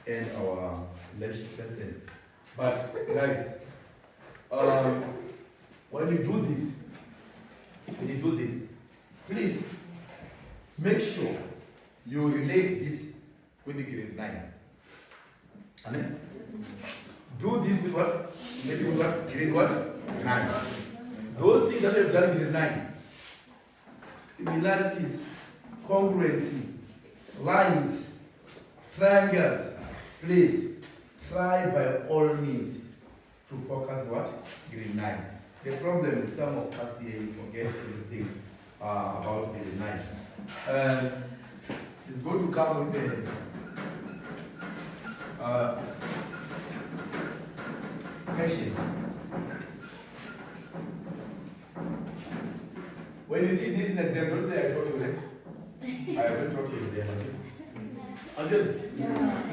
end our lesson. But guys, when you do this, please make sure you relate this with the grade 9. Amen. Do this with what? Relate with what? Grade what? 9. Those things that you have done in grade 9. Similarities, congruency, lines, triangles. Please try by all means to focus what? Grade 9. The problem with some of us here, we forget everything about grade 9. It's going to come with questions. When you see this in example, say I told you that. I haven't taught you there.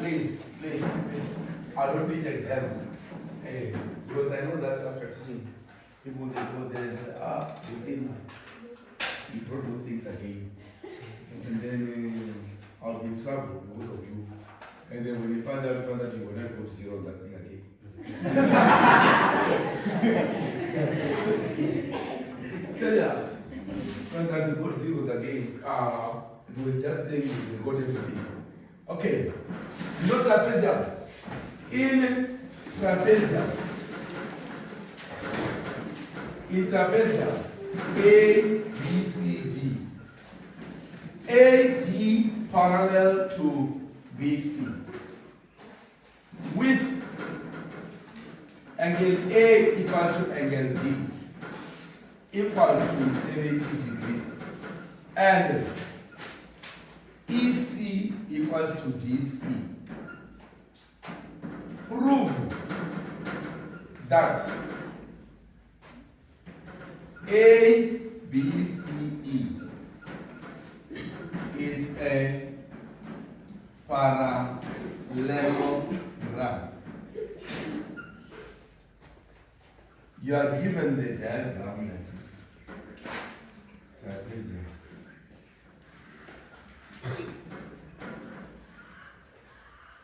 Please. I don't teach exams. Hey, because I know that after teaching, people they go there and say, you see now, you brought those things again. And then I'll be in trouble because of you. And then when you find out you will not go zero that thing again. Serious. Find out you got zeros again. It was just saying you got everything. Okay. You know trapezium? In trapezium, A, B, C, D. AD parallel to BC. With angle A equal to angle D equal to 70 degrees. And EC equals to DC. Prove that ABCE is a parallelogram. You are given the diagram like this.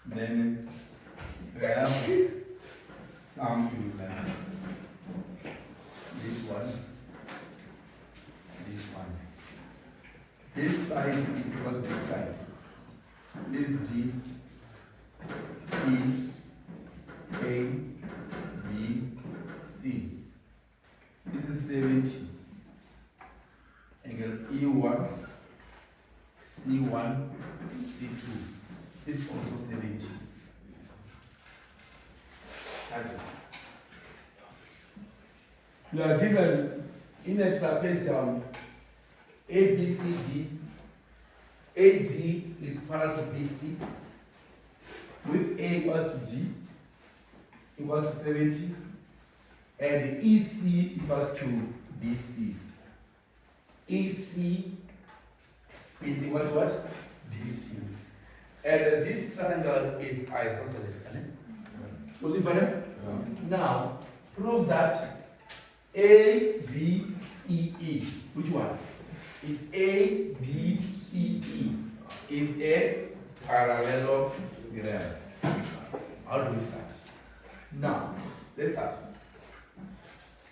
Then we have something like this one. This side is equal to this side. This D, E, A, B, C. This is 70. Angle E1, C1, C2. This is also 70. That's it. You are given in a trapezium ABCD. AD is parallel to BC with A equals to D equals to 70 and EC equals to BC. EC is equal to what? DC. And this triangle is isosceles. Was it better? Yeah. Now prove that ABCE, which one? Is ABCE is a parallelogram. How do we start? Now, let's start.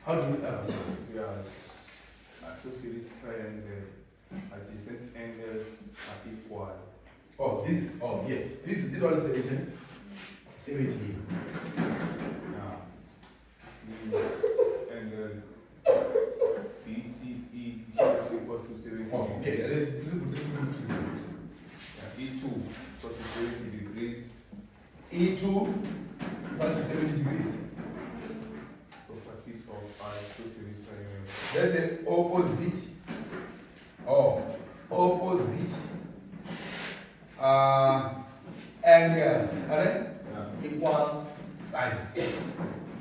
How do we start? We are isosceles triangle. Adjacent angles are equal. Oh, yeah. This one is 70. 70. Now, the angle BCE is equal to 70. Oh, okay. Let's do E2 equal to 70 degrees. E2 equals to 70 degrees. Properties of isosceles triangle. That's the opposite. Oh, opposite angles. Alright? Yeah. Equal sides.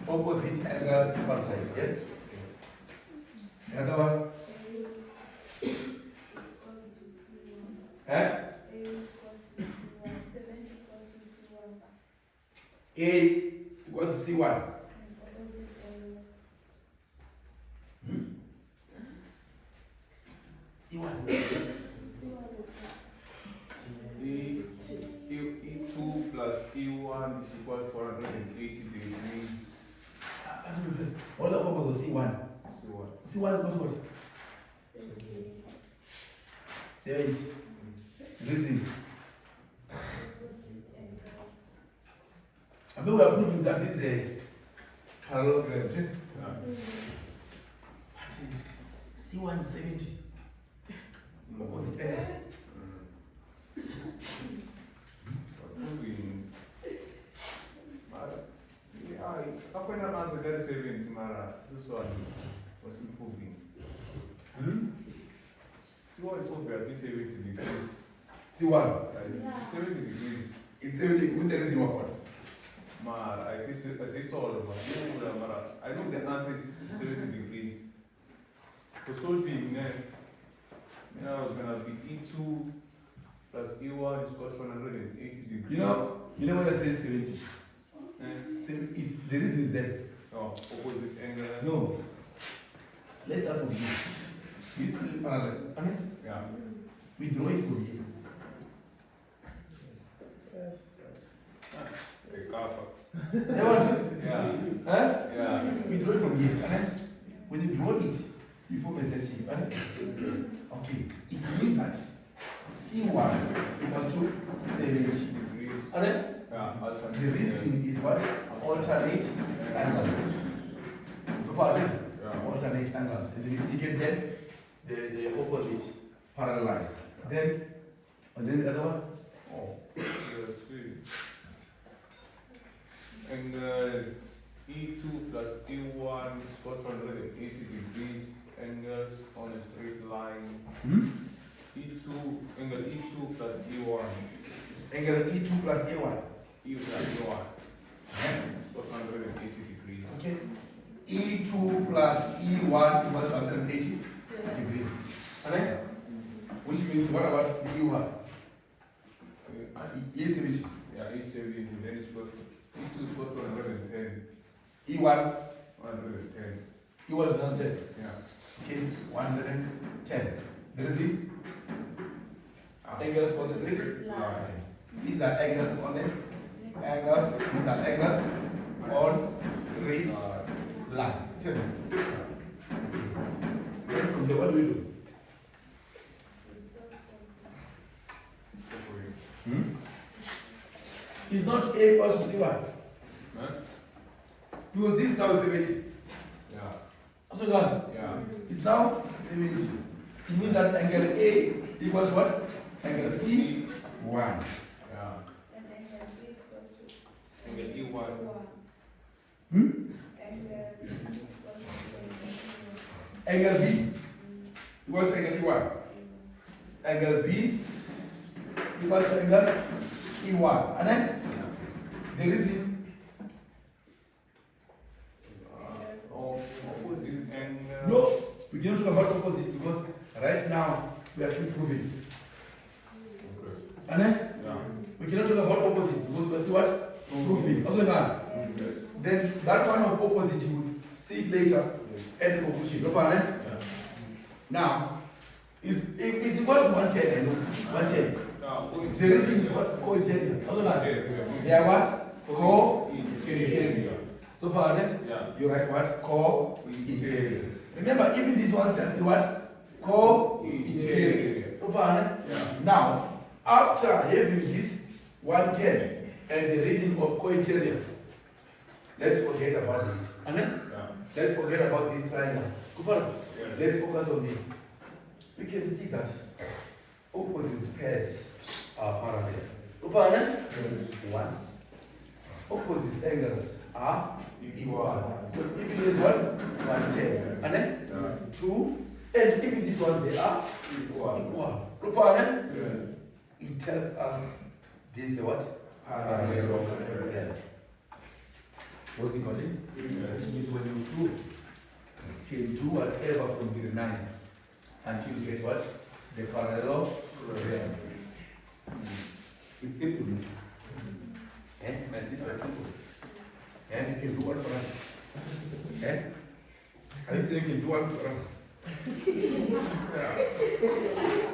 Opposite angles equal sides. Yes? Another one? Eh? A equals to C1. C1. E2 plus C1 is equal to 480 degrees. All the opposite of C1. C1. C1 equals what? 70. Reason. I mean, we are proving that this is a parallelogram. Yeah. C1 is 70. Opposite angle. Proving. Yeah, I find an answer very 70, Mara. This one was improving. C1 is obviously 70 degrees. C1. It's 70 degrees. It's 70 with the reason of what? Mara, I say solve. I know the answer is 70 degrees. For solving, I was gonna be E2 plus E1 is equal to 180 degrees. You know what I say 70? Eh? The reason is there. Oh, opposite angle. No. Let's start from here. This is parallel. Yeah. We draw it from here. A kappa. Yeah. Huh? Yeah. We draw it from here. When you draw it, you form a section. Okay. It means that C1 equals to 70. Yeah, The reason is what? Alternate angles. So far, alternate angles. And you get then the opposite parallel lines. And then the other one? Oh. And E2 plus E1 is equal to 180 degrees angles on a straight line. Angle E2 plus E1. Angle E2 plus A1. E plus E1. So 180 degrees. Okay. E2 plus E1 equals 180 degrees. Alright? Which means what about the E1? E70. Yeah, E70, then it's equal to E2 is equal to 110. E1. 110. E1 is 110. Yeah. Okay, 110. There is it. Angles for the straight Line. These are angles on the angles. These are angles on straight line. Then from there, what do we do? It's not A equals to C1. Huh? Because this now is 70. Yeah. So done. Yeah. It's now 70. It means that angle A equals what? Angle C1. Yeah. Angle E1. Angle B equals angle E1. Angle B equals angle E1. And then the reason Opposite angle. no, we cannot talk about opposite because right now we are still proving. Okay. And then Yeah. we cannot talk about opposite because we are still what? Proving. Also now, Okay. then that one of opposite you will see it later at the conclusion. No problem. Yeah. Now, it's equal to 110, I know. 110. Now, The reason is what? Co-interior. Also now, they are what? Co-interior. So far, then, Yeah. you write what? Co-interior. Remember, even this one can be what? Co-interior. So far, then? Yeah. Now, after having this 110 and the reason of co-interior, let's forget about this. And then, Yeah. let's forget about this triangle. Go further. Yeah. Let's focus on this. We can see that opposite pairs are parallel. Go further. One. Opposite angles are equal. So if it is what? 110. And then Yeah. 2. And if it is one, they are Equal. equal. Go further. Yes. It tells us this is what? Parallelogram. What's the question? Which means when you prove, you can do whatever from grade 9 until you get what? The parallelogram. It's simple. Eh? My sister, simple. And you can do one for us. Eh? Are you saying you can do one for us?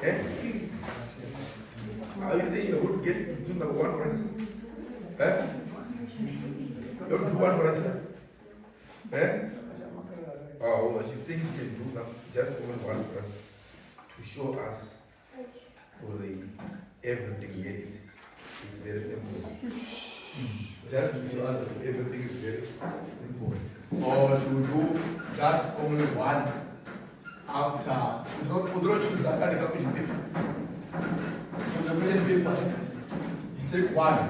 Eh? Are you saying you're going to get to do number one for us? Eh? You want to do one for us? Eh? Oh, she's saying she can do that. Just open one for us to show us already everything here is very simple. Just to show us that everything is very simple. Or she will do just only one after. You don't choose that kind of paper. So the pen paper, you take one,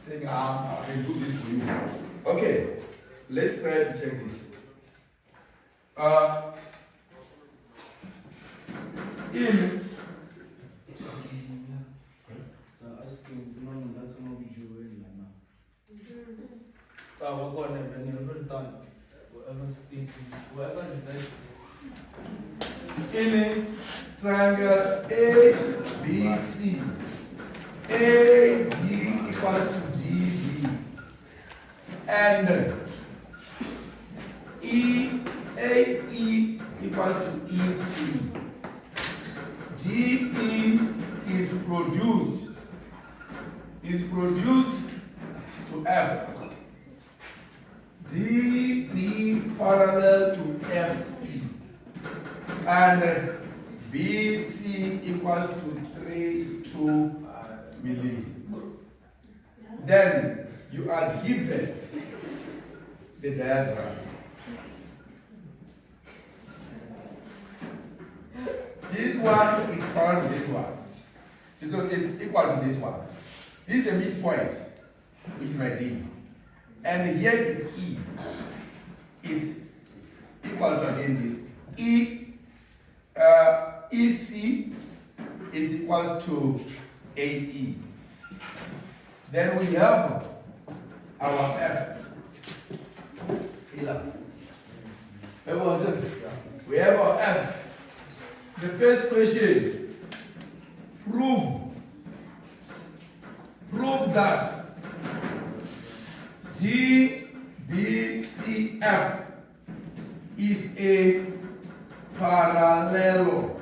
saying, I can do this for you. Okay, let's try to check this. In asking, no, that's not what you will now. Whoever decides. in triangle ABC, AD equals to DB, and AE equals to EC. DE is produced to F. DB parallel to FC. And BC equals to 32 millimeters. Then you are given the diagram. This one is equal to this one. So it's equal to this one. This is the midpoint, which is my D. And here is E. It's equal to again this. EC is equals to AE. Then we have our F. We have our F. The first question, prove that DBCF is a parallelogram.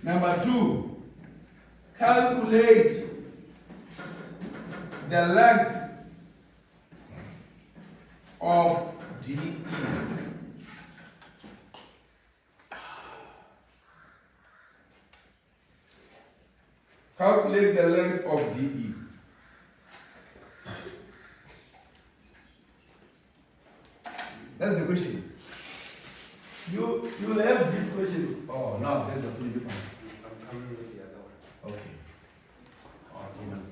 Number 2, calculate the length of DE. Calculate the length of DE. That's the question. You have these questions. Oh no, there's a pretty one. I'm coming with the other one. Okay. Awesome.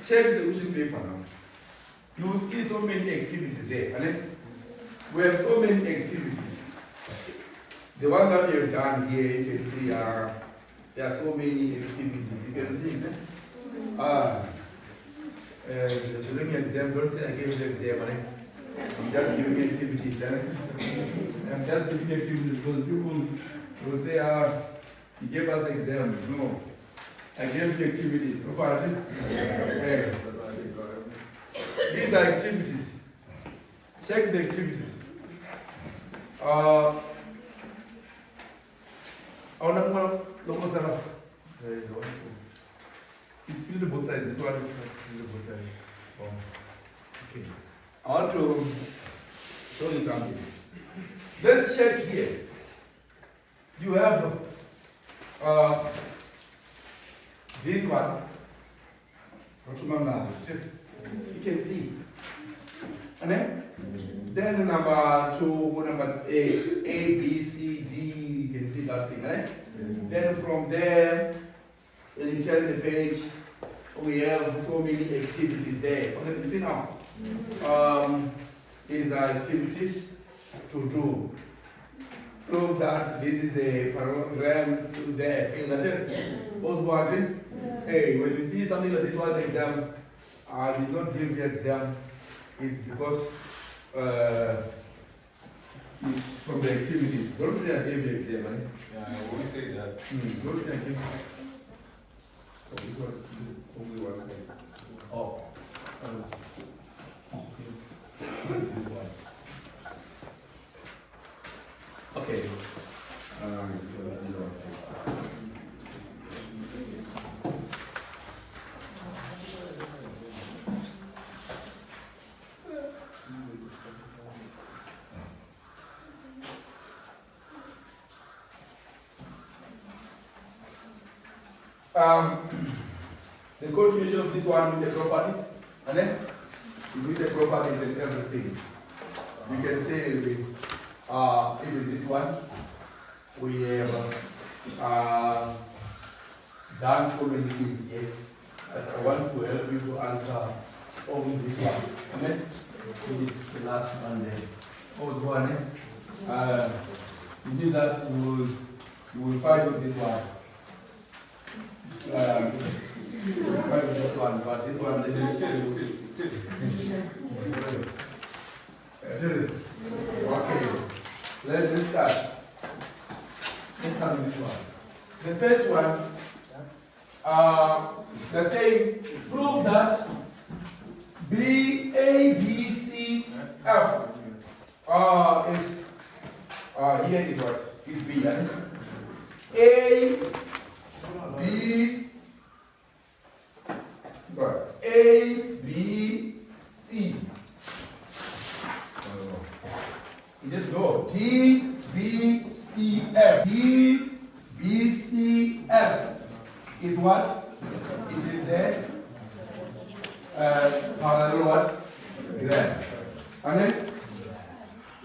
Check the question paper now. You will see so many activities there. And we have so many activities. The one that you have done here, you can see there are so many activities. You can see. During the exam, don't say I gave you the exam. I'm just giving activities. I'm just giving activities because people will say, you gave us exam. No. I gave you activities. These are activities. Check the activities. It's filled both sides. This one is filled both sides. Okay. I want to show you something. Let's check here. You have this one. You can see. And then number 2, number A, B, C, D. You can see that thing, right? Then from there, when you turn the page, we have so many activities there. Okay, you see now? These are activities to do. Prove that this is a parallelogram to there. What's watching? Hey, when you see something like this one exam, I did not give the exam. is because from the activities. Don't say I gave you exam, eh? Yeah, I always say that. Don't say I gave you. Oh, this one is only one side. Oh. This one. Okay. The continuation of this one with the properties, and then with the properties and everything. You can say even this one, we have done so many things here. But I want to help you to answer only this one. Amen? This is the last one there. What was one? It means that you will find out this one. You will find out this one, but this one, okay. Let's start. Let's start with this one. The first one, they're saying, prove that B, A, B, C, F is, here is what? Is B, right? A, B, what? A, B, C. You just go D, B, C, F. D, B, C, F is what? It is the parallel what? Graph. And then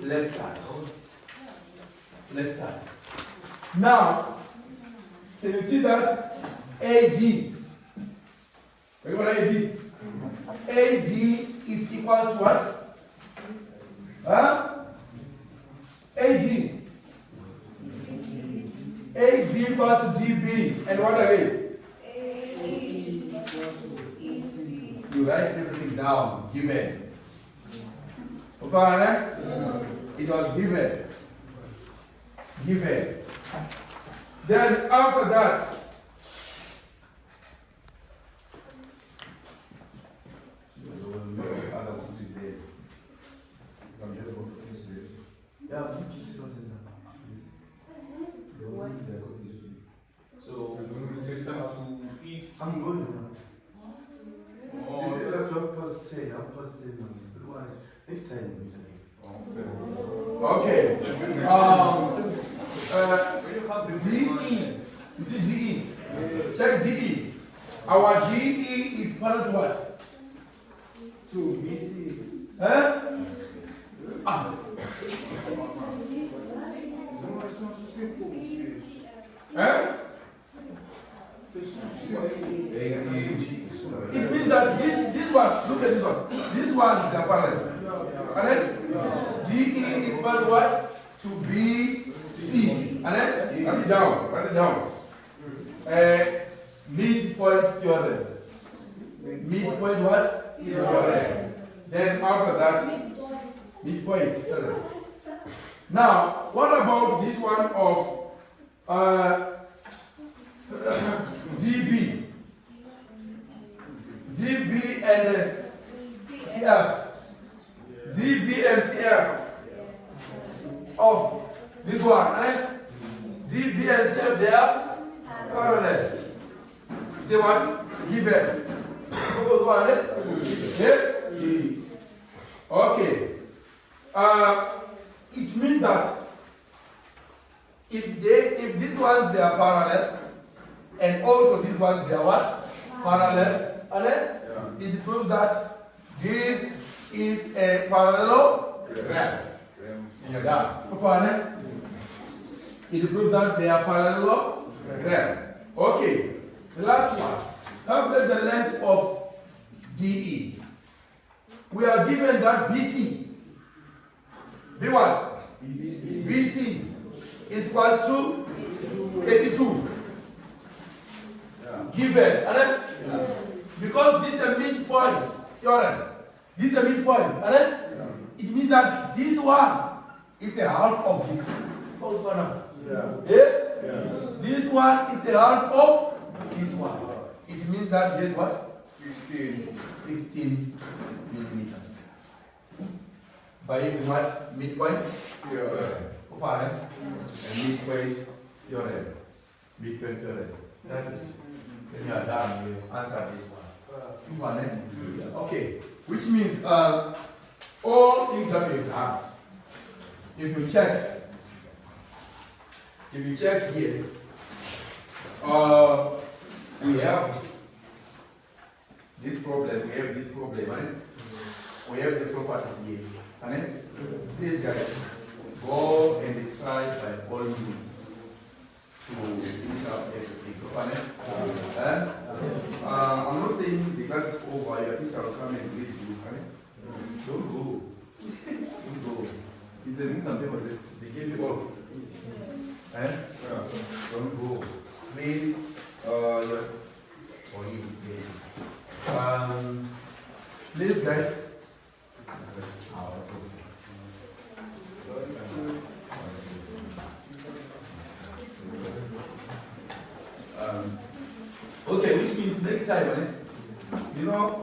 let's start. Let's start. Now, can you see that AD? What AD? AD is equal to what? Huh? AD. AD equals to DB. And what are they? You write everything down, given. Okay? It was given. Given. Then after that, So we're going to take time to eat. I'm going now. Oh, This is like 12 past 10, half past 10 now. So why? Next time we'll meet again. okay. When you have the DE. You see DE? Check DE. Our DE is equal to what? To BC. Huh? Ah. Huh? It means that this one, look at this one. This one is the parallel. And then DE is equal to what? To BC. And then write it down. Write it down. Midpoint theorem. Midpoint what? Theorem. Then after that, midpoint theorem. Now, what about this one of DB? DB and CF. DB and CF. Oh, this one, right? DB and CF, they are parallel. See what? Given. What was one, right? Yeah? Okay. It means that if these ones they are parallel, and also these ones they are what? Parallel. And then it proves that this is a parallelogram. Yeah. It proves that they are parallelogram. Okay. The last one. Calculate the length of DE. We are given that BC. B what? BC is equals to 82. Given. And then, because this is a midpoint theorem, This is the midpoint, alright? It means that this one, it's a half of this. How's one now? Yeah? This one, it's a half of this one. It means that here's what? 16 millimeters. By using what? Midpoint? Fine. And midpoint theorem. Midpoint theorem. That's it. Then you are done. You answer this one. Okay. Which means all things that we've done. If you check here, we have this problem, right? We have the properties here. Right? Please guys, go and try by all means to finish up everything. Right? I'm not saying the class is over, your teacher will come and raise you. Right? Don't go. Don't go. It's the reason papers they gave you all. Eh? Don't go. Please, please guys. Okay, which means next time, you know,